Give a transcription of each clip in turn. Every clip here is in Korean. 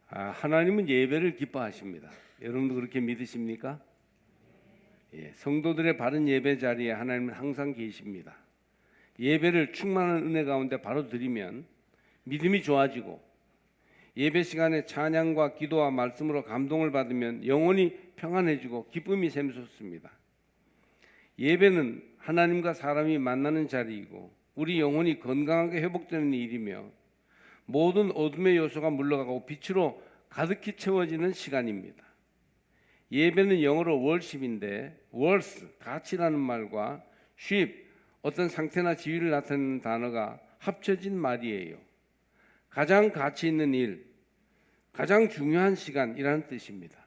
하나님은 예배를 기뻐하십니다. 여러분도 그렇게 믿으십니까? 예, 성도들의 바른 예배 자리에 하나님은 항상 계십니다. 예배를 충만한 은혜 가운데 바로 드리면 믿음이 좋아지고, 예배 시간에 찬양과 기도와 말씀으로 감동을 받으면 영혼이 평안해지고 기쁨이 샘솟습니다. 예배는 하나님과 사람이 만나는 자리이고 우리 영혼이 건강하게 회복되는 일이며 모든 어둠의 요소가 물러가고 빛으로 가득히 채워지는 시간입니다. 예배는 영어로 worship인데 worth, 가치라는 말과 sheep, 어떤 상태나 지위를 나타내는 단어가 합쳐진 말이에요. 가장 가치 있는 일, 가장 중요한 시간이라는 뜻입니다.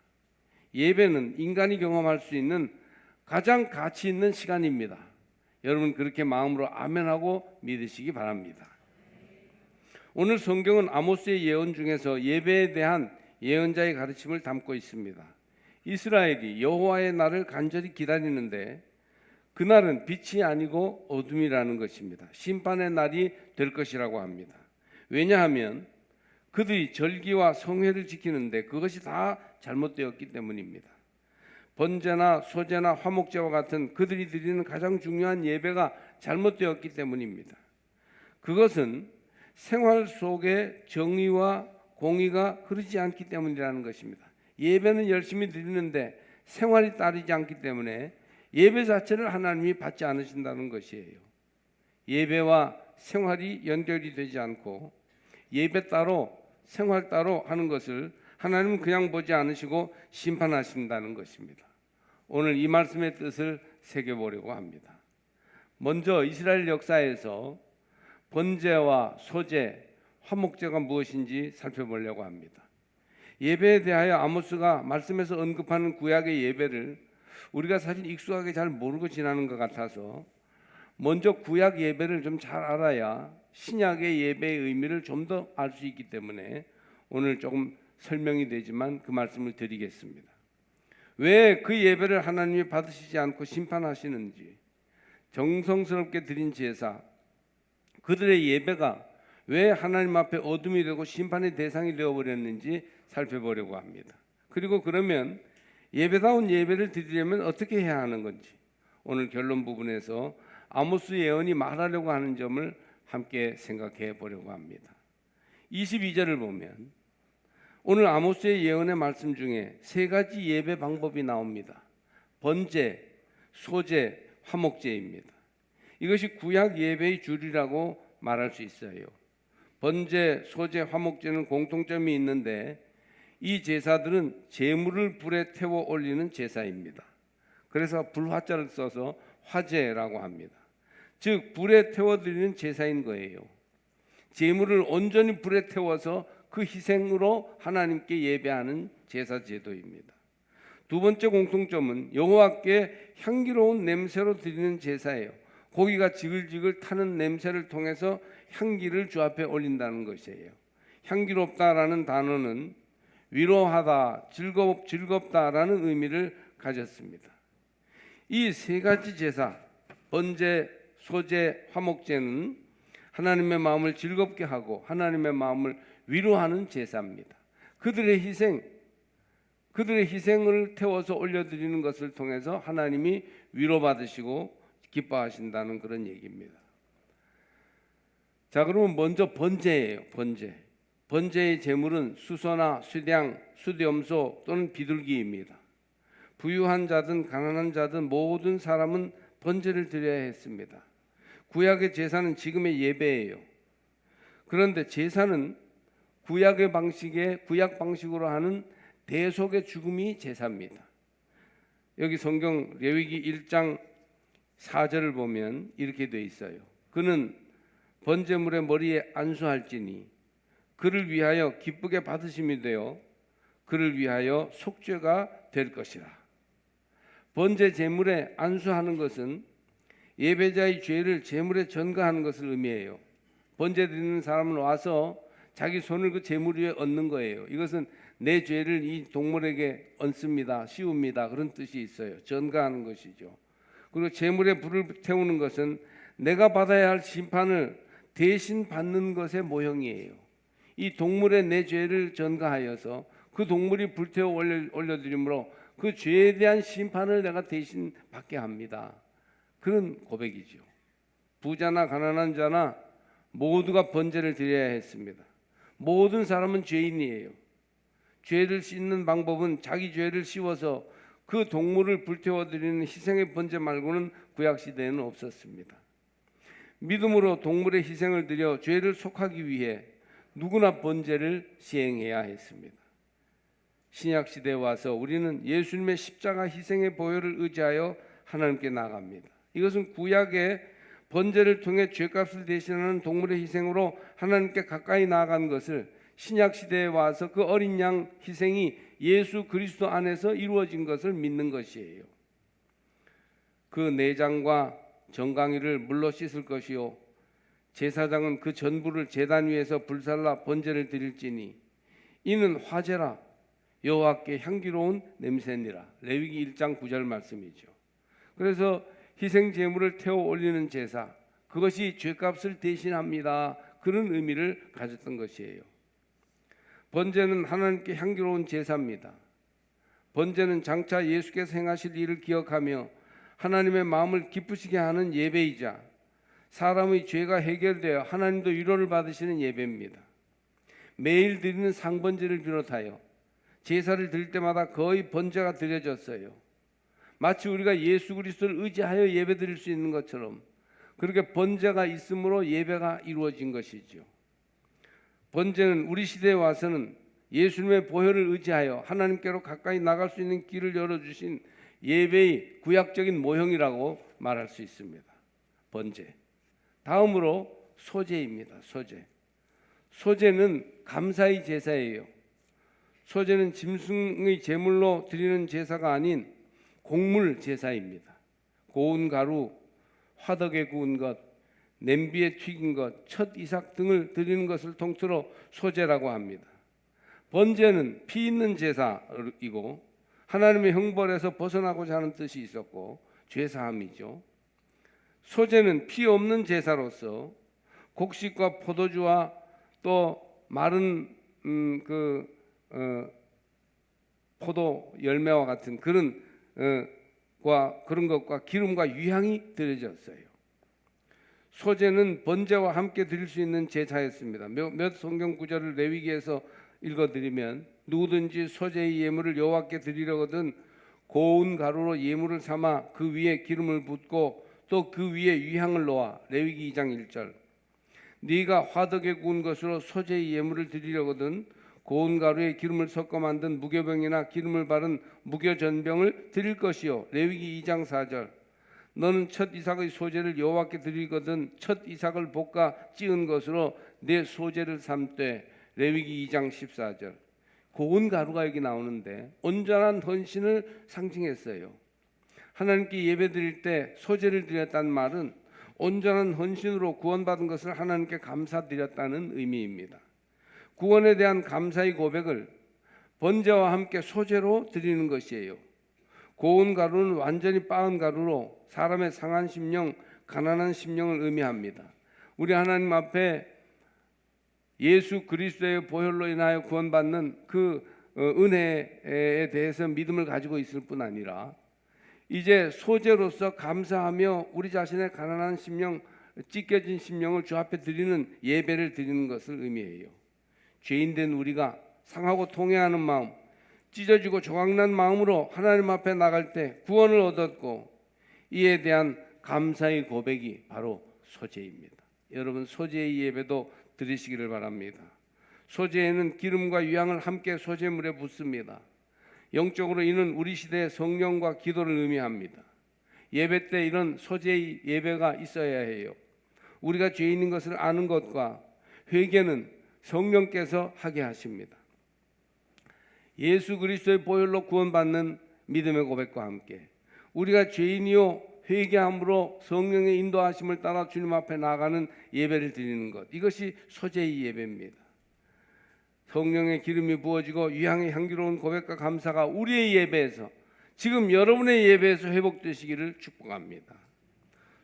예배는 인간이 경험할 수 있는 가장 가치 있는 시간입니다. 여러분 그렇게 마음으로 아멘하고 믿으시기 바랍니다. 오늘 성경은 아모스의 예언 중에서 예배에 대한 예언자의 가르침을 담고 있습니다. 이스라엘이 여호와의 날을 간절히 기다리는데 그날은 빛이 아니고 어둠이라는 것입니다. 심판의 날이 될 것이라고 합니다. 왜냐하면 그들이 절기와 성회를 지키는데 그것이 다 잘못되었기 때문입니다. 번제나 소제나 화목제와 같은 그들이 드리는 가장 중요한 예배가 잘못되었기 때문입니다. 그것은 생활 속에 정의와 공의가 흐르지 않기 때문이라는 것입니다. 예배는 열심히 드리는데 생활이 따르지 않기 때문에 예배 자체를 하나님이 받지 않으신다는 것이에요. 예배와 생활이 연결이 되지 않고 예배 따로 생활 따로 하는 것을 하나님은 그냥 보지 않으시고 심판하신다는 것입니다. 오늘 이 말씀의 뜻을 새겨보려고 합니다. 먼저 이스라엘 역사에서 번제와 소제, 화목제가 무엇인지 살펴보려고 합니다. 예배에 대하여 아모스가 말씀에서 언급하는 구약의 예배를 우리가 사실 익숙하게 잘 모르고 지나는 것 같아서 먼저 구약 예배를 좀 잘 알아야 신약의 예배의 의미를 좀 더 알 수 있기 때문에 오늘 조금 설명이 되지만 그 말씀을 드리겠습니다. 왜 그 예배를 하나님이 받으시지 않고 심판하시는지, 정성스럽게 드린 제사, 그들의 예배가 왜 하나님 앞에 어둠이 되고 심판의 대상이 되어버렸는지 살펴보려고 합니다. 그리고 그러면 예배다운 예배를 드리려면 어떻게 해야 하는 건지 오늘 결론 부분에서 아모스 예언이 말하려고 하는 점을 함께 생각해 보려고 합니다. 22절을 보면 오늘 아모스의 예언의 말씀 중에 세 가지 예배 방법이 나옵니다. 번제, 소제, 화목제입니다. 이것이 구약 예배의 줄이라고 말할 수 있어요. 번제, 소제, 화목제는 공통점이 있는데 이 제사들은 제물을 불에 태워 올리는 제사입니다. 그래서 불화자를 써서 화제라고 합니다. 즉 불에 태워드리는 제사인 거예요. 제물을 온전히 불에 태워서 그 희생으로 하나님께 예배하는 제사 제도입니다. 두 번째 공통점은 여호와께 향기로운 냄새로 드리는 제사예요. 고기가 지글지글 타는 냄새를 통해서 향기를 주 앞에 올린다는 것이에요. 향기롭다라는 단어는 위로하다, 즐겁다라는 의미를 가졌습니다. 이 세 가지 제사, 번제, 소제, 화목제는 하나님의 마음을 즐겁게 하고 하나님의 마음을 위로하는 제사입니다. 그들의 희생을 태워서 올려드리는 것을 통해서 하나님이 위로받으시고 기뻐하신다는 그런 얘기입니다. 자, 그러면 먼저 번제예요. 번제의 제물은 수소나 수량, 수염소 또는 비둘기입니다. 부유한 자든 가난한 자든 모든 사람은 번제를 드려야 했습니다. 구약의 제사는 지금의 예배예요. 그런데 제사는 구약 방식으로 하는 대속의 죽음이 제사입니다. 여기 성경 레위기 1장 4절을 보면 이렇게 돼 있어요. 그는 번제물의 머리에 안수할지니 그를 위하여 기쁘게 받으심이 되어 그를 위하여 속죄가 될 것이라. 번제 제물에 안수하는 것은 예배자의 죄를 제물에 전가하는 것을 의미해요. 번제 드리는 사람은 와서 자기 손을 그 제물 위에 얹는 거예요. 이것은 내 죄를 이 동물에게 얹습니다, 씌웁니다, 그런 뜻이 있어요. 전가하는 것이죠. 그리고 제물에 불을 태우는 것은 내가 받아야 할 심판을 대신 받는 것의 모형이에요. 이 동물의 내 죄를 전가하여서 그 동물이 불태워 올려드림으로 그 죄에 대한 심판을 내가 대신 받게 합니다. 그런 고백이죠. 부자나 가난한 자나 모두가 번제를 드려야 했습니다. 모든 사람은 죄인이에요. 죄를 씻는 방법은 자기 죄를 씌워서 그 동물을 불태워 드리는 희생의 번제 말고는 구약 시대에는 없었습니다. 믿음으로 동물의 희생을 드려 죄를 속하기 위해 누구나 번제를 시행해야 했습니다. 신약 시대에 와서 우리는 예수님의 십자가 희생의 보혈을 의지하여 하나님께 나아갑니다. 이것은 구약의 번제를 통해 죄값을 대신하는 동물의 희생으로 하나님께 가까이 나아간 것을 신약 시대에 와서 그 어린 양 희생이 예수 그리스도 안에서 이루어진 것을 믿는 것이에요. 그 내장과 정강이를 물로 씻을 것이요 제사장은 그 전부를 제단 위에서 불살라 번제를 드릴지니 이는 화제라 여호와께 향기로운 냄새니라. 레위기 1장 9절 말씀이죠. 그래서 희생 제물을 태워 올리는 제사, 그것이 죄값을 대신합니다. 그런 의미를 가졌던 것이에요. 번제는 하나님께 향기로운 제사입니다. 번제는 장차 예수께서 행하실 일을 기억하며 하나님의 마음을 기쁘시게 하는 예배이자 사람의 죄가 해결되어 하나님도 위로를 받으시는 예배입니다. 매일 드리는 상번제를 비롯하여 제사를 드릴 때마다 거의 번제가 드려졌어요. 마치 우리가 예수 그리스도를 의지하여 예배 드릴 수 있는 것처럼 그렇게 번제가 있으므로 예배가 이루어진 것이죠. 번제는 우리 시대에 와서는 예수님의 보혈을 의지하여 하나님께로 가까이 나갈 수 있는 길을 열어주신 예배의 구약적인 모형이라고 말할 수 있습니다. 번제. 다음으로 소제입니다. 소제. 소제는 감사의 제사예요. 소제는 짐승의 제물로 드리는 제사가 아닌 곡물 제사입니다. 고운 가루, 화덕에 구운 것, 냄비에 튀긴 것, 첫 이삭 등을 드리는 것을 통틀어 소제라고 합니다. 번제는 피 있는 제사이고 하나님의 형벌에서 벗어나고자 하는 뜻이 있었고 죄사함이죠. 소제는 피 없는 제사로서 곡식과 포도주와 또 마른 포도 열매와 같은 그런 것과 기름과 유향이 드려졌어요. 소제는 번제와 함께 드릴 수 있는 제사였습니다. 몇 성경 구절을 레위기에서 읽어드리면 누구든지 소제의 예물을 여호와께 드리려거든 고운 가루로 예물을 삼아 그 위에 기름을 붓고 또 그 위에 유향을 놓아. 레위기 2장 1절. 네가 화덕에 구운 것으로 소제의 예물을 드리려거든 고운 가루에 기름을 섞어 만든 무교병이나 기름을 바른 무교전병을 드릴 것이요. 레위기 2장 4절. 너는 첫 이삭의 소제를 여호와께 드리거든 첫 이삭을 볶아 찌은 것으로 내 소제를 삼되. 레위기 2장 14절. 고운 가루가 여기 나오는데 온전한 헌신을 상징했어요. 하나님께 예배드릴 때 소제를 드렸다는 말은 온전한 헌신으로 구원받은 것을 하나님께 감사드렸다는 의미입니다. 구원에 대한 감사의 고백을 번제와 함께 소제로 드리는 것이에요. 고운 가루는 완전히 빻은 가루로 사람의 상한 심령, 가난한 심령을 의미합니다. 우리 하나님 앞에 예수 그리스도의 보혈로 인하여 구원받는 그 은혜에 대해서 믿음을 가지고 있을 뿐 아니라 이제 소제로서 감사하며 우리 자신의 가난한 심령, 찢겨진 심령을 주 앞에 드리는 예배를 드리는 것을 의미해요. 죄인된 우리가 상하고 통회하는 마음, 찢어지고 조각난 마음으로 하나님 앞에 나갈 때 구원을 얻었고 이에 대한 감사의 고백이 바로 소제입니다. 여러분 소제의 예배도 드리시기를 바랍니다. 소제에는 기름과 유향을 함께 소제물에 붓습니다. 영적으로 이는 우리 시대의 성령과 기도를 의미합니다. 예배 때 이런 소제의 예배가 있어야 해요. 우리가 죄인인 것을 아는 것과 회개는 성령께서 하게 하십니다. 예수 그리스도의 보혈로 구원받는 믿음의 고백과 함께 우리가 죄인이요 회개함으로 성령의 인도하심을 따라 주님 앞에 나가는 예배를 드리는 것, 이것이 소제의 예배입니다. 성령의 기름이 부어지고 유향의 향기로운 고백과 감사가 우리의 예배에서, 지금 여러분의 예배에서 회복되시기를 축복합니다.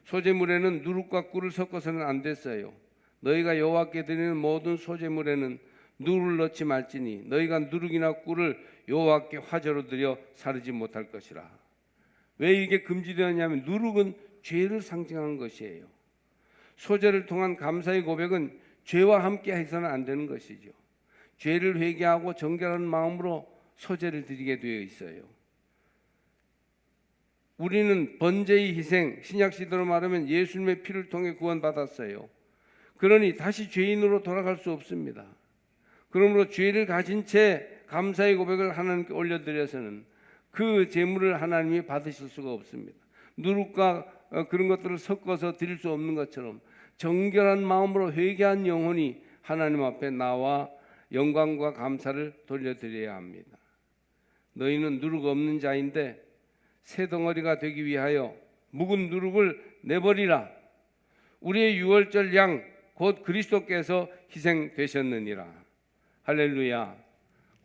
소제물에는 누룩과 꿀을 섞어서는 안 됐어요. 너희가 여호와께 드리는 모든 소제물에는 누룩을 넣지 말지니 너희가 누룩이나 꿀을 여호와께 화제로 드려 사르지 못할 것이라. 왜 이게 금지되었냐면 누룩은 죄를 상징하는 것이에요. 소제를 통한 감사의 고백은 죄와 함께 해서는 안 되는 것이죠. 죄를 회개하고 정결한 마음으로 소제를 드리게 되어 있어요. 우리는 번제의 희생, 신약 시대로 말하면 예수님의 피를 통해 구원받았어요. 그러니 다시 죄인으로 돌아갈 수 없습니다. 그러므로 죄를 가진 채 감사의 고백을 하나님께 올려드려서는 그 제물을 하나님이 받으실 수가 없습니다. 누룩과 그런 것들을 섞어서 드릴 수 없는 것처럼 정결한 마음으로 회개한 영혼이 하나님 앞에 나와 영광과 감사를 돌려드려야 합니다. 너희는 누룩 없는 자인데 새 덩어리가 되기 위하여 묵은 누룩을 내버리라. 우리의 유월절 양 곧 그리스도께서 희생되셨느니라. 할렐루야.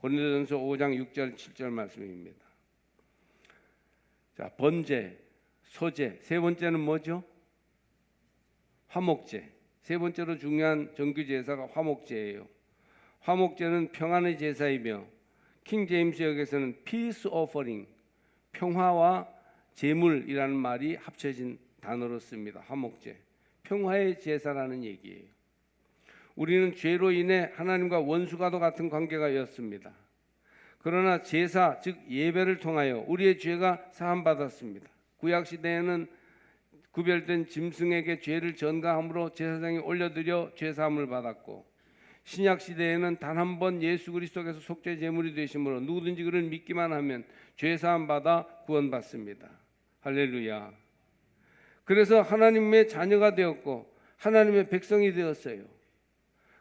고린도전서 5장 6절 7절 말씀입니다. 자, 번제, 소제, 세 번째는 뭐죠? 화목제. 세 번째로 중요한 정규 제사가 화목제예요. 화목제는 평안의 제사이며 킹 제임스 역에서는 peace offering, 평화와 제물이라는 말이 합쳐진 단어로 씁니다. 화목제, 평화의 제사라는 얘기예요. 우리는 죄로 인해 하나님과 원수과도 같은 관계가였습니다. 그러나 제사, 즉 예배를 통하여 우리의 죄가 사함받았습니다. 구약 시대에는 구별된 짐승에게 죄를 전가함으로 제사장에 올려드려 죄사함을 받았고, 신약 시대에는 단 한 번 예수 그리스도께서 속죄 제물이 되심으로 누구든지 그를 믿기만 하면 죄사함 받아 구원받습니다. 할렐루야. 그래서 하나님의 자녀가 되었고 하나님의 백성이 되었어요.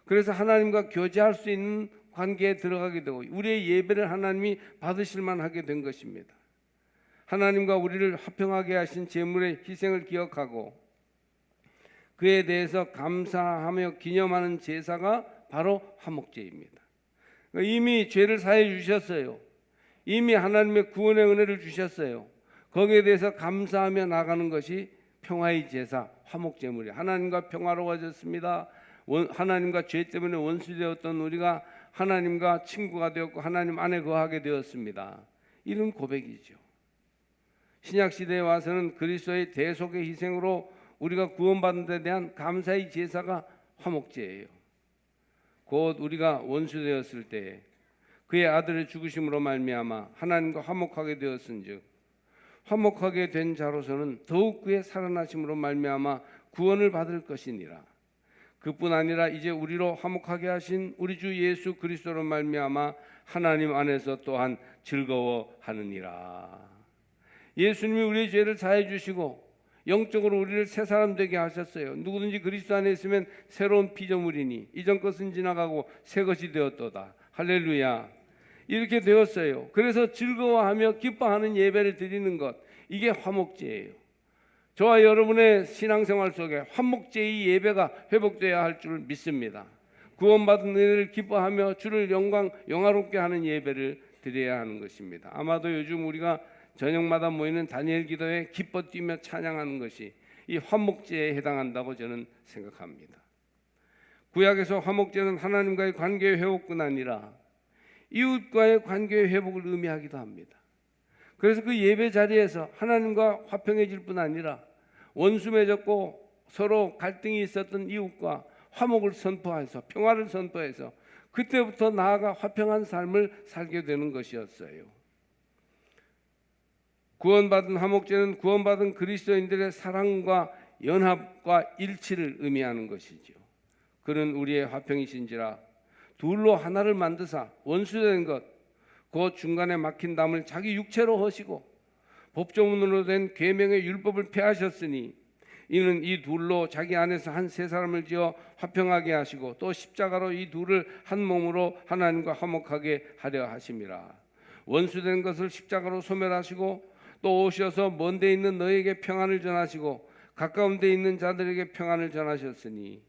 그래서 하나님과 교제할 수 있는 관계에 들어가게 되고 우리의 예배를 하나님이 받으실 만하게 된 것입니다. 하나님과 우리를 화평하게 하신 제물의 희생을 기억하고 그에 대해서 감사하며 기념하는 제사가 바로 화목제입니다. 이미 죄를 사해 주셨어요. 이미 하나님의 구원의 은혜를 주셨어요. 거기에 대해서 감사하며 나가는 것이 평화의 제사, 화목제물이에요. 하나님과 평화로워졌습니다. 하나님과 죄 때문에 원수되었던 우리가 하나님과 친구가 되었고 하나님 안에 거하게 되었습니다. 이런 고백이죠. 신약 시대에 와서는 그리스도의 대속의 희생으로 우리가 구원받은 데 대한 감사의 제사가 화목제예요. 곧 우리가 원수되었을 때 그의 아들의 죽으심으로 말미암아 하나님과 화목하게 되었은즉 화목하게 된 자로서는 더욱 그의 살아나심으로 말미암아 구원을 받을 것이니라. 그뿐 아니라 이제 우리로 화목하게 하신 우리 주 예수 그리스도로 말미암아 하나님 안에서 또한 즐거워하느니라. 예수님이 우리의 죄를 사해 주시고 영적으로 우리를 새 사람 되게 하셨어요. 누구든지 그리스도 안에 있으면 새로운 피조물이니 이전 것은 지나가고 새 것이 되었도다. 할렐루야. 이렇게 되었어요. 그래서 즐거워하며 기뻐하는 예배를 드리는 것, 이게 화목제예요. 저와 여러분의 신앙생활 속에 화목제의 예배가 회복되어야 할 줄 믿습니다. 구원받은 은혜를 기뻐하며 주를 영화롭게 하는 예배를 드려야 하는 것입니다. 아마도 요즘 우리가 저녁마다 모이는 다니엘 기도에 기뻐 뛰며 찬양하는 것이 이 화목제에 해당한다고 저는 생각합니다. 구약에서 화목제는 하나님과의 관계의 회복뿐 아니라 이웃과의 관계의 회복을 의미하기도 합니다. 그래서 그 예배 자리에서 하나님과 화평해질 뿐 아니라 원수 맺었고 서로 갈등이 있었던 이웃과 화목을 선포해서 평화를 선포해서 그때부터 나아가 화평한 삶을 살게 되는 것이었어요. 구원받은 화목제는 구원받은 그리스도인들의 사랑과 연합과 일치를 의미하는 것이죠. 그는 우리의 화평이신지라 둘로 하나를 만드사 원수된 것 그 중간에 막힌 담을 자기 육체로 하시고 법조문으로 된 계명의 율법을 폐하셨으니 이는 이 둘로 자기 안에서 한 세 사람을 지어 화평하게 하시고 또 십자가로 이 둘을 한 몸으로 하나님과 화목하게 하려 하심이라. 원수된 것을 십자가로 소멸하시고 또 오셔서 먼 데 있는 너에게 평안을 전하시고 가까운 데 있는 자들에게 평안을 전하셨으니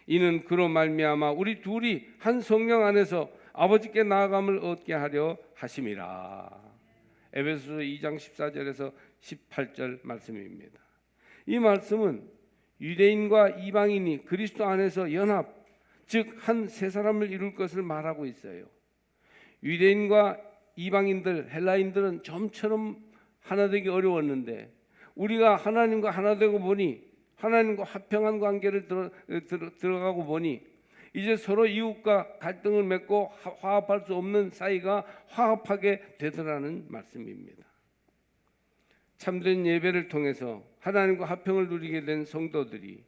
이는 그로 말미암아 우리 둘이 한 성령 안에서 아버지께 나아감을 얻게 하려 하심이라. 에베소서 2장 14절에서 18절 말씀입니다. 이 말씀은 유대인과 이방인이 그리스도 안에서 연합, 즉 한 세 사람을 이룰 것을 말하고 있어요. 유대인과 이방인들, 헬라인들은 점처럼 하나 되기 어려웠는데 우리가 하나님과 하나 되고 보니 하나님과 화평한 관계를 들어가고 보니 이제 서로 이웃과 갈등을 맺고 화합할 수 없는 사이가 화합하게 되더라는 말씀입니다. 참된 예배를 통해서 하나님과 화평을 누리게 된 성도들이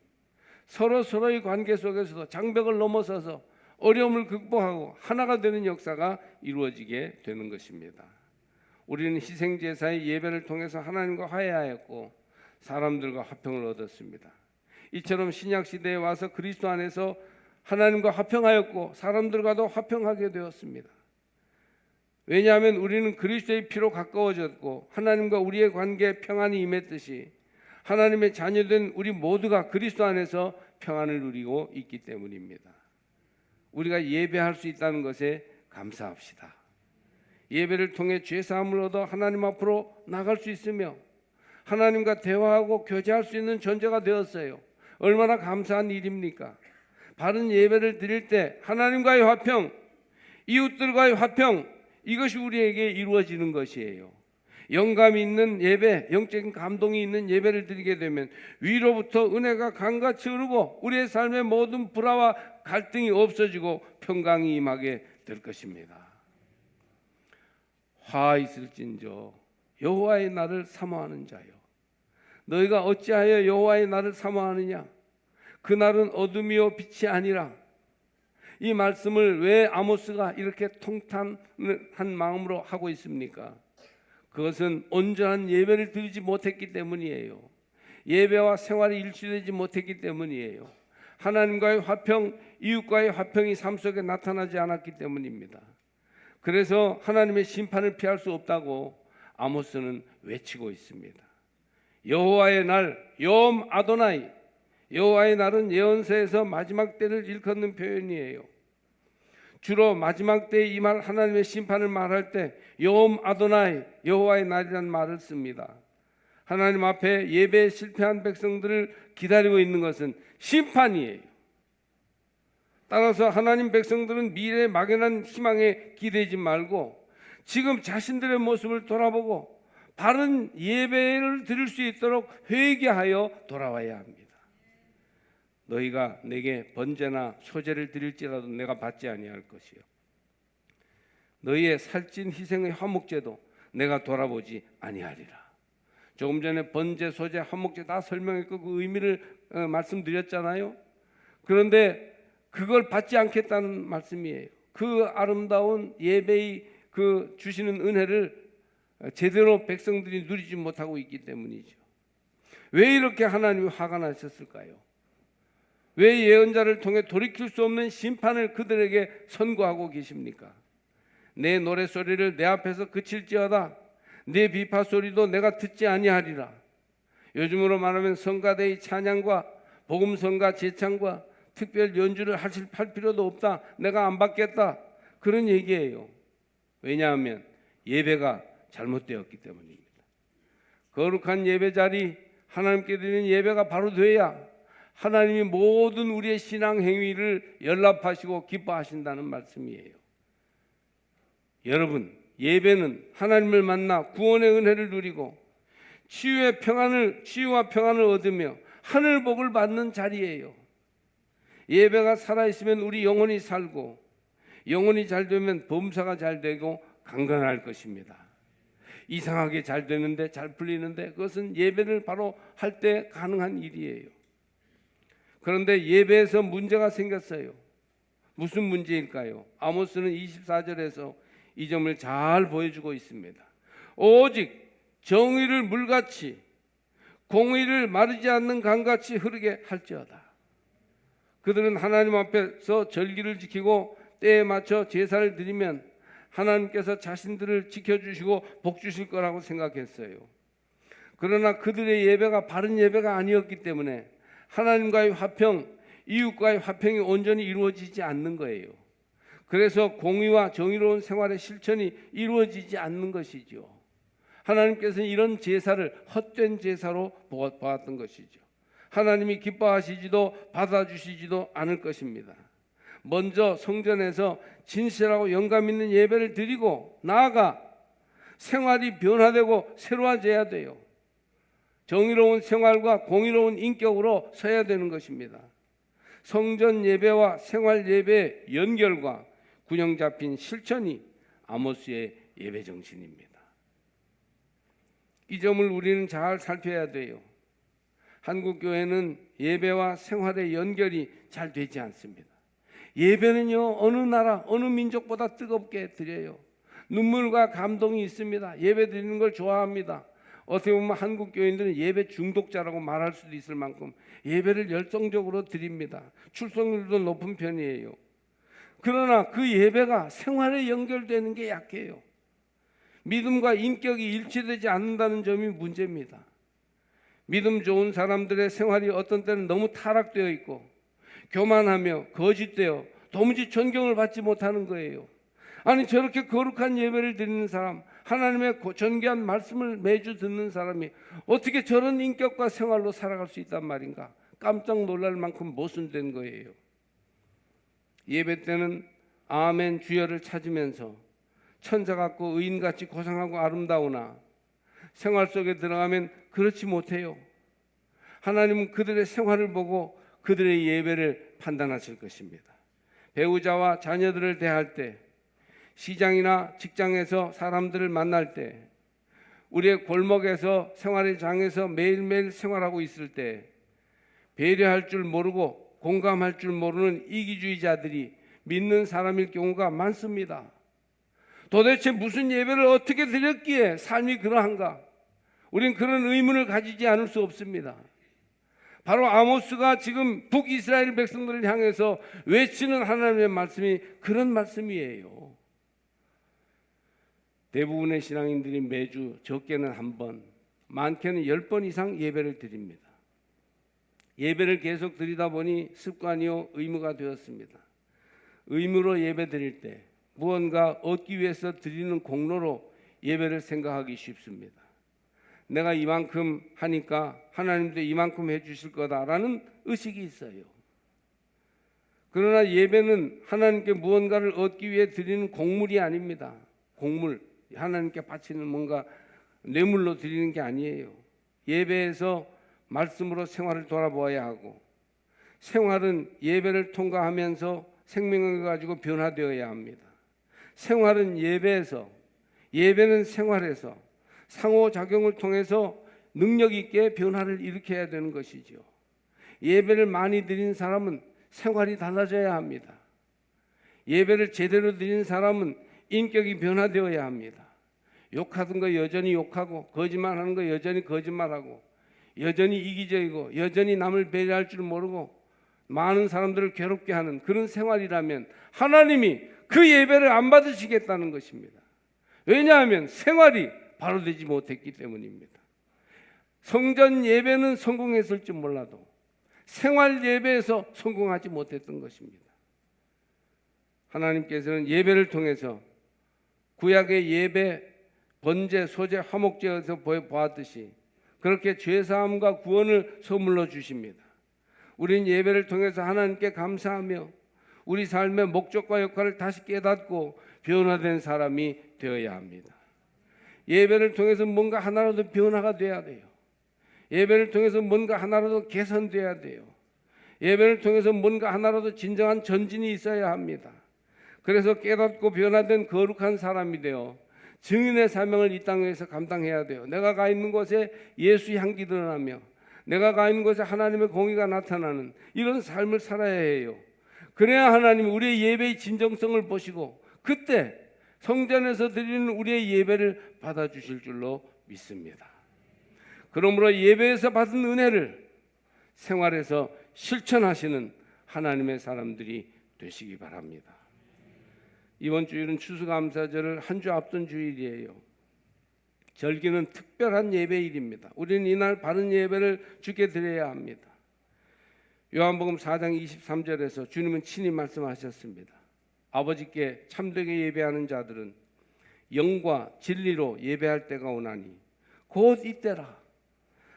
서로의 관계 속에서도 장벽을 넘어서서 어려움을 극복하고 하나가 되는 역사가 이루어지게 되는 것입니다. 우리는 희생제사의 예배를 통해서 하나님과 화해하였고 사람들과 화평을 얻었습니다. 이처럼 신약시대에 와서 그리스도 안에서 하나님과 화평하였고 사람들과도 화평하게 되었습니다. 왜냐하면 우리는 그리스도의 피로 가까워졌고 하나님과 우리의 관계에 평안이 임했듯이 하나님의 자녀된 우리 모두가 그리스도 안에서 평안을 누리고 있기 때문입니다. 우리가 예배할 수 있다는 것에 감사합시다. 예배를 통해 죄사함을 얻어 하나님 앞으로 나갈 수 있으며 하나님과 대화하고 교제할 수 있는 존재가 되었어요. 얼마나 감사한 일입니까? 바른 예배를 드릴 때 하나님과의 화평, 이웃들과의 화평, 이것이 우리에게 이루어지는 것이에요. 영감이 있는 예배, 영적인 감동이 있는 예배를 드리게 되면 위로부터 은혜가 강같이 흐르고 우리의 삶의 모든 불화와 갈등이 없어지고 평강이 임하게 될 것입니다. 화 있을진저 여호와의 날을 사모하는 자여, 너희가 어찌하여 여호와의 날을 사모하느냐? 그 날은 어둠이요 빛이 아니라. 이 말씀을 왜 아모스가 이렇게 통탄한 마음으로 하고 있습니까? 그것은 온전한 예배를 드리지 못했기 때문이에요. 예배와 생활이 일치되지 못했기 때문이에요. 하나님과의 화평, 이웃과의 화평이 삶 속에 나타나지 않았기 때문입니다. 그래서 하나님의 심판을 피할 수 없다고 아모스는 외치고 있습니다. 여호와의 날, 여홈 아도나이. 여호와의 날은 예언서에서 마지막 때를 일컫는 표현이에요. 주로 마지막 때에 임할 하나님의 심판을 말할 때 여홈 아도나이, 여호와의 날이라는 말을 씁니다. 하나님 앞에 예배에 실패한 백성들을 기다리고 있는 것은 심판이에요. 따라서 하나님 백성들은 미래의 막연한 희망에 기대지 말고 지금 자신들의 모습을 돌아보고 바른 예배를 드릴 수 있도록 회개하여 돌아와야 합니다. 너희가 내게 번제나 소제를 드릴지라도 내가 받지 아니할 것이요, 너희의 살찐 희생의 화목제도 내가 돌아보지 아니하리라. 조금 전에 번제, 소제, 화목제 다 설명했고 그 의미를 말씀드렸잖아요. 그런데 그걸 받지 않겠다는 말씀이에요. 그 아름다운 예배의 그 주시는 은혜를 제대로 백성들이 누리지 못하고 있기 때문이죠. 왜 이렇게 하나님이 화가 나셨을까요? 왜 예언자를 통해 돌이킬 수 없는 심판을 그들에게 선고하고 계십니까? 내 노래소리를 내 앞에서 그칠지어다 내 비파소리도 내가 듣지 아니하리라. 요즘으로 말하면 성가대의 찬양과 복음성가 제창과 특별 연주를 할 필요도 없다, 내가 안 받겠다, 그런 얘기예요. 왜냐하면 예배가 잘못되었기 때문입니다. 거룩한 예배 자리, 하나님께 드리는 예배가 바로 돼야 하나님이 모든 우리의 신앙 행위를 연락하시고 기뻐하신다는 말씀이에요. 여러분, 예배는 하나님을 만나 구원의 은혜를 누리고 치유와 평안을 얻으며 하늘 복을 받는 자리예요. 예배가 살아있으면 우리 영혼이 살고, 영혼이 잘 되면 범사가 잘 되고 강건할 것입니다. 이상하게 잘 되는데, 잘 풀리는데 그것은 예배를 바로 할 때 가능한 일이에요. 그런데 예배에서 문제가 생겼어요. 무슨 문제일까요? 아모스는 24절에서 이 점을 잘 보여주고 있습니다. 오직 정의를 물같이 공의를 마르지 않는 강같이 흐르게 할지어다. 그들은 하나님 앞에서 절기를 지키고 때에 맞춰 제사를 드리면 하나님께서 자신들을 지켜주시고 복주실 거라고 생각했어요. 그러나 그들의 예배가 바른 예배가 아니었기 때문에 하나님과의 화평, 이웃과의 화평이 온전히 이루어지지 않는 거예요. 그래서 공의와 정의로운 생활의 실천이 이루어지지 않는 것이죠. 하나님께서는 이런 제사를 헛된 제사로 보았던 것이죠. 하나님이 기뻐하시지도 받아주시지도 않을 것입니다. 먼저 성전에서 진실하고 영감 있는 예배를 드리고 나아가 생활이 변화되고 새로워져야 돼요. 정의로운 생활과 공의로운 인격으로 서야 되는 것입니다. 성전 예배와 생활 예배의 연결과 균형 잡힌 실천이 아모스의 예배 정신입니다. 이 점을 우리는 잘 살펴야 돼요. 한국 교회는 예배와 생활의 연결이 잘 되지 않습니다. 예배는요, 어느 나라, 어느 민족보다 뜨겁게 드려요. 눈물과 감동이 있습니다. 예배 드리는 걸 좋아합니다. 어떻게 보면 한국 교인들은 예배 중독자라고 말할 수도 있을 만큼 예배를 열정적으로 드립니다. 출석률도 높은 편이에요. 그러나 그 예배가 생활에 연결되는 게 약해요. 믿음과 인격이 일치되지 않는다는 점이 문제입니다. 믿음 좋은 사람들의 생활이 어떤 때는 너무 타락되어 있고 교만하며 거짓되어 도무지 존경을 받지 못하는 거예요. 아니, 저렇게 거룩한 예배를 드리는 사람, 하나님의 존귀한 말씀을 매주 듣는 사람이 어떻게 저런 인격과 생활로 살아갈 수 있단 말인가? 깜짝 놀랄 만큼 모순된 거예요. 예배 때는 아멘 주여를 찾으면서 천사 같고 의인같이 고상하고 아름다우나 생활 속에 들어가면 그렇지 못해요. 하나님은 그들의 생활을 보고 그들의 예배를 판단하실 것입니다. 배우자와 자녀들을 대할 때, 시장이나 직장에서 사람들을 만날 때, 우리의 골목에서 생활의 장에서 매일매일 생활하고 있을 때 배려할 줄 모르고 공감할 줄 모르는 이기주의자들이 믿는 사람일 경우가 많습니다. 도대체 무슨 예배를 어떻게 드렸기에 삶이 그러한가? 우린 그런 의문을 가지지 않을 수 없습니다. 바로 아모스가 지금 북이스라엘 백성들을 향해서 외치는 하나님의 말씀이 그런 말씀이에요. 대부분의 신앙인들이 매주 적게는 한 번, 많게는 10번 이상 예배를 드립니다. 예배를 계속 드리다 보니 습관이요 의무가 되었습니다. 의무로 예배 드릴 때 무언가 얻기 위해서 드리는 공로로 예배를 생각하기 쉽습니다. 내가 이만큼 하니까 하나님도 이만큼 해주실 거다라는 의식이 있어요. 그러나 예배는 하나님께 무언가를 얻기 위해 드리는 공물이 아닙니다. 공물, 하나님께 바치는 뭔가 뇌물로 드리는 게 아니에요. 예배에서 말씀으로 생활을 돌아보아야 하고, 생활은 예배를 통과하면서 생명을 가지고 변화되어야 합니다. 생활은 예배에서, 예배는 생활에서 상호작용을 통해서 능력 있게 변화를 일으켜야 되는 것이죠. 예배를 많이 드린 사람은 생활이 달라져야 합니다. 예배를 제대로 드린 사람은 인격이 변화되어야 합니다. 욕하던 거 여전히 욕하고, 거짓말하는 거 여전히 거짓말하고, 여전히 이기적이고, 여전히 남을 배려할 줄 모르고 많은 사람들을 괴롭게 하는 그런 생활이라면 하나님이 그 예배를 안 받으시겠다는 것입니다. 왜냐하면 생활이 바로 되지 못했기 때문입니다. 성전 예배는 성공했을지 몰라도 생활 예배에서 성공하지 못했던 것입니다. 하나님께서는 예배를 통해서 구약의 예배, 번제, 소제, 화목제에서 보았듯이 그렇게 죄사함과 구원을 선물로 주십니다. 우린 예배를 통해서 하나님께 감사하며 우리 삶의 목적과 역할을 다시 깨닫고 변화된 사람이 되어야 합니다. 예배를 통해서 뭔가 하나라도 변화가 돼야 돼요. 예배를 통해서 뭔가 하나라도 개선돼야 돼요. 예배를 통해서 뭔가 하나라도 진정한 전진이 있어야 합니다. 그래서 깨닫고 변화된 거룩한 사람이 되어 증인의 사명을 이 땅에서 감당해야 돼요. 내가 가 있는 곳에 예수 향기 드러나며 내가 가 있는 곳에 하나님의 공의가 나타나는 이런 삶을 살아야 해요. 그래야 하나님이 우리의 예배의 진정성을 보시고 그때 성전에서 드리는 우리의 예배를 받아주실 줄로 믿습니다. 그러므로 예배에서 받은 은혜를 생활에서 실천하시는 하나님의 사람들이 되시기 바랍니다. 이번 주일은 추수감사절을 한 주 앞둔 주일이에요. 절기는 특별한 예배일입니다. 우리는 이날 바른 예배를 주께 드려야 합니다. 요한복음 4장 23절에서 주님은 친히 말씀하셨습니다. 아버지께 참되게 예배하는 자들은 영과 진리로 예배할 때가 오나니 곧 이때라.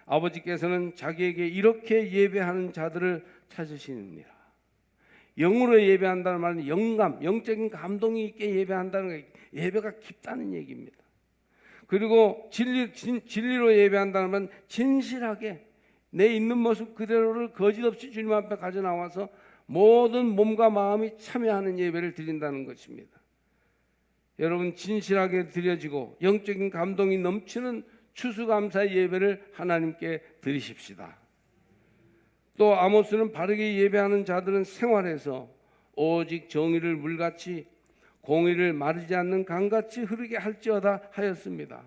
아버지께서는 자기에게 이렇게 예배하는 자들을 찾으시느니라. 영으로 예배한다는 말은 영감, 영적인 감동이 있게 예배한다는 거예요. 예배가 깊다는 얘기입니다. 그리고 진리로 예배한다는 말은 진실하게 내 있는 모습 그대로를 거짓없이 주님 앞에 가져 나와서 모든 몸과 마음이 참여하는 예배를 드린다는 것입니다. 여러분, 진실하게 드려지고 영적인 감동이 넘치는 추수감사의 예배를 하나님께 드리십시다. 또 아모스는 바르게 예배하는 자들은 생활에서 오직 정의를 물같이 공의를 마르지 않는 강같이 흐르게 할지어다 하였습니다.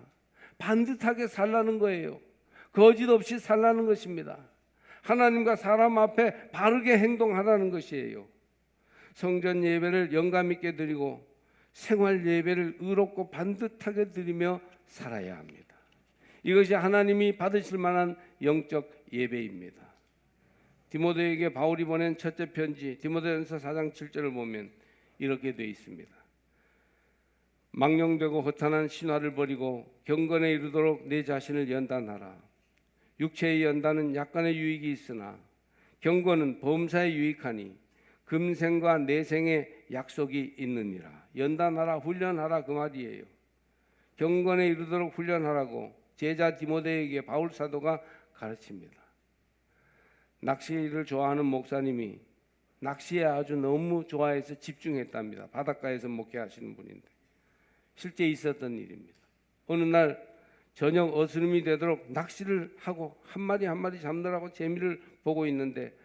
반듯하게 살라는 거예요. 거짓 없이 살라는 것입니다. 하나님과 사람 앞에 바르게 행동하라는 것이에요. 성전 예배를 영감 있게 드리고 생활 예배를 의롭고 반듯하게 드리며 살아야 합니다. 이것이 하나님이 받으실 만한 영적 예배입니다. 디모데에게 바울이 보낸 첫째 편지 디모데전서 4장 7절을 보면 이렇게 되어 있습니다. 망령되고 허탄한 신화를 버리고 경건에 이르도록 내 자신을 연단하라. 육체의 연단은 약간의 유익이 있으나 경건은 범사에 유익하니 금생과 내생의 약속이 있느니라. 연단하라, 훈련하라 그 말이에요. 경건에 이르도록 훈련하라고 제자 디모데에게 바울 사도가 가르칩니다. 낚시를 좋아하는 목사님이 낚시에 아주 너무 좋아해서 집중했답니다. 바닷가에서 목회하시는 분인데 실제 있었던 일입니다. 어느 날 저녁 어스름이 되도록 낚시를 하고 한 마리 한 마리 잡느라고 재미를 보고 있는데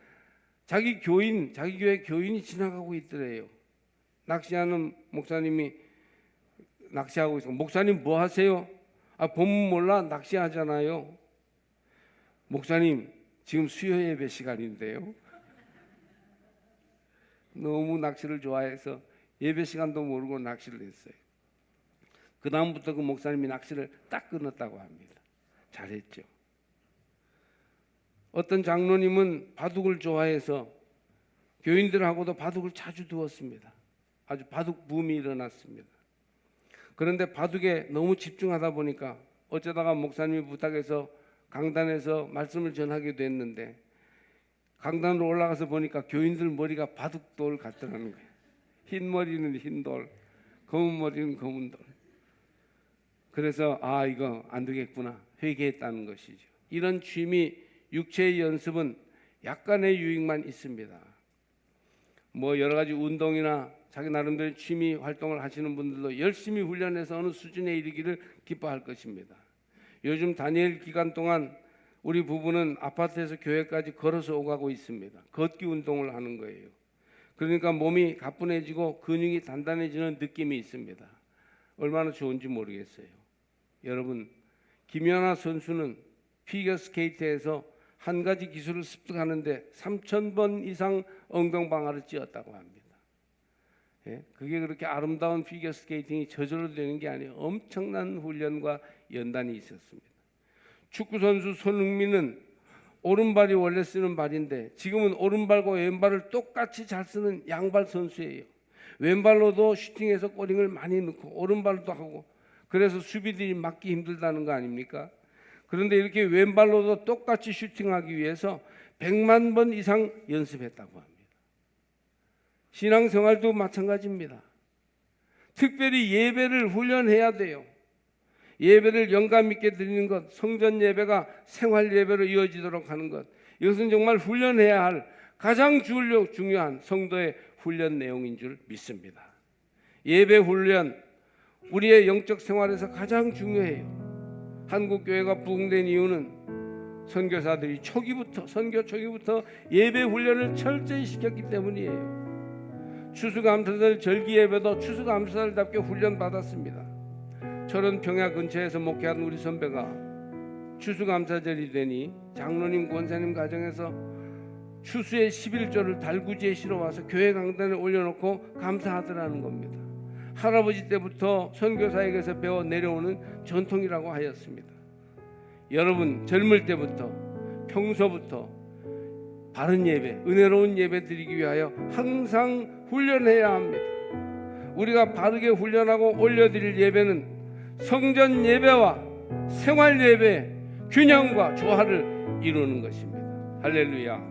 자기 교회 교인이 지나가고 있더래요. 낚시하는 목사님이 낚시하고 있어. 목사님 뭐 하세요? 본문 몰라? 낚시하잖아요. 목사님 지금 수요 예배 시간인데요. 너무 낚시를 좋아해서 예배 시간도 모르고 낚시를 했어요. 그 다음부터 그 목사님이 낚시를 딱 끊었다고 합니다. 잘했죠. 어떤 장로님은 바둑을 좋아해서 교인들하고도 바둑을 자주 두었습니다. 아주 바둑 붐이 일어났습니다. 그런데 바둑에 너무 집중하다 보니까 어쩌다가 목사님이 부탁해서 강단에서 말씀을 전하게 됐는데 강단으로 올라가서 보니까 교인들 머리가 바둑돌 같더라는 거예요. 흰 머리는 흰 돌, 검은 머리는 검은 돌. 그래서 이거 안 되겠구나 회개했다는 것이죠. 이런 취미, 육체의 연습은 약간의 유익만 있습니다. 뭐 여러 가지 운동이나 자기 나름대로 취미 활동을 하시는 분들도 열심히 훈련해서 어느 수준에 이르기를 기뻐할 것입니다. 요즘 다니엘 기간 동안 우리 부부는 아파트에서 교회까지 걸어서 오가고 있습니다. 걷기 운동을 하는 거예요. 그러니까 몸이 가뿐해지고 근육이 단단해지는 느낌이 있습니다. 얼마나 좋은지 모르겠어요. 여러분, 김연아 선수는 피겨스케이트에서 한 가지 기술을 습득하는데 3,000번 이상 엉덩방아를 찧었다고 합니다. 그게 그렇게 아름다운 피겨스케이팅이 저절로 되는 게 아니에요. 엄청난 훈련과 연단이 있었습니다. 축구선수 손흥민은 오른발이 원래 쓰는 발인데 지금은 오른발과 왼발을 똑같이 잘 쓰는 양발 선수예요. 왼발로도 슈팅해서 골링을 많이 넣고 오른발도 하고 그래서 수비들이 막기 힘들다는 거 아닙니까? 그런데 이렇게 왼발로도 똑같이 슈팅하기 위해서 100만 번 이상 연습했다고 합니다. 신앙생활도 마찬가지입니다. 특별히 예배를 훈련해야 돼요. 예배를 영감 있게 드리는 것, 성전 예배가 생활 예배로 이어지도록 하는 것, 이것은 정말 훈련해야 할 가장 중요한 성도의 훈련 내용인 줄 믿습니다. 예배 훈련, 우리의 영적 생활에서 가장 중요해요. 한국 교회가 부흥된 이유는 선교사들이 선교 초기부터 예배 훈련을 철저히 시켰기 때문이에요. 추수감사절 절기 예배도 추수감사절답게 훈련 받았습니다. 철원 평야 근처에서 목회한 우리 선배가 추수감사절이 되니 장로님 권사님 가정에서 추수의 11조를 달구지에 실어와서 교회 강단에 올려놓고 감사하더라는 겁니다. 할아버지 때부터 선교사에게서 배워 내려오는 전통이라고 하였습니다. 여러분, 젊을 때부터 평소부터 바른 예배, 은혜로운 예배 드리기 위하여 항상 훈련해야 합니다. 우리가 바르게 훈련하고 올려드릴 예배는 성전 예배와 생활 예배 균형과 조화를 이루는 것입니다. 할렐루야.